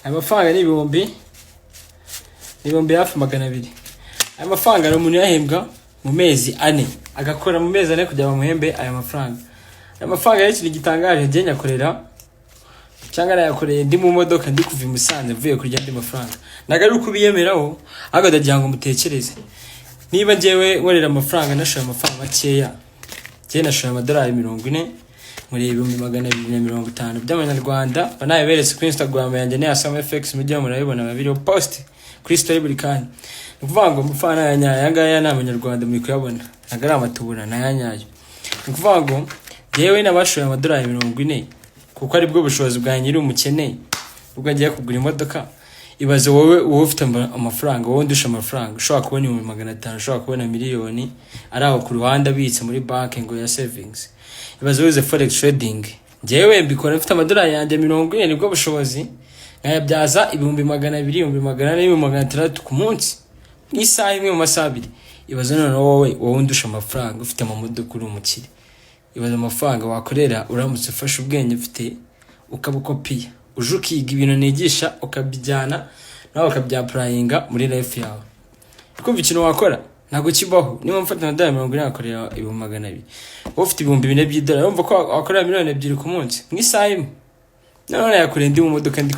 aya mafaranga ni ibihumbi hafi 200. Aya mafaranga ari umuntu yahembwa mu mezi 4, agakora mu mezi 4 kugira bamuhembe aya mafaranga. Aya mafaranga yari ikintu gitangaje njye nyakorera cyangwa nayakoreye ndi mu modoka ndi kuva i Musanze mvuye kurya ndi mafaranga. Nagaruka ubiyemeraho ahubwo ndagira ngo mutekereze. Niba njyewe nkorera amafaranga nashoye amafaranga makeya, njye nashoye amadolari 40 muri 250 by'amanyarwanda, banayiberetse kuri Instagram yanjye ne asama FX mujye murabibona babiri post kuri story buri kanya. Ukuvuga ngo mufana yanya ngaya n'amanyarwanda muri kuyabona nagara amatubura nayanyayo. Ukuvuga ngo jewe nabashoye amadolari 40 kuko ari bwo bushobozi bwa nyiri umukene ubwo agiye kugura imodoka. Ibaze wowe ufite amafaranga, wowe ndusha amafaranga, ushobora kubona 500,000, ushobora kubona miliyoni araho ku ruhande abitse muri bank ngo ya savings. Ibaze wize Forex trading, jewe mbikora mfite amadolari yanjye 40 nibwo bushobozi nkayabyaza 200,000, 200,000, 600 ku munsi isaha imwe mu masaha 2. Ibaze none wowe undusha amafaranga ufite amamodoka uri umukire. Ibaze amafaranga wakorera uramutse ufashe ubwenge ufite ukabukopiya, uje ukiga ibintu nigisha ukabijyana nawe ukabyapplyinga muri life yawe. Kumva ikintu wakora ntago kibaho. Niba mfata amadolari 40 nakorera 200,000, wowe ufite 4,000 by'idolari, urumva ko wakorera 2,000,000 ku munsi nk'isaha imwe. None yakoreye ndi mu modoka ndi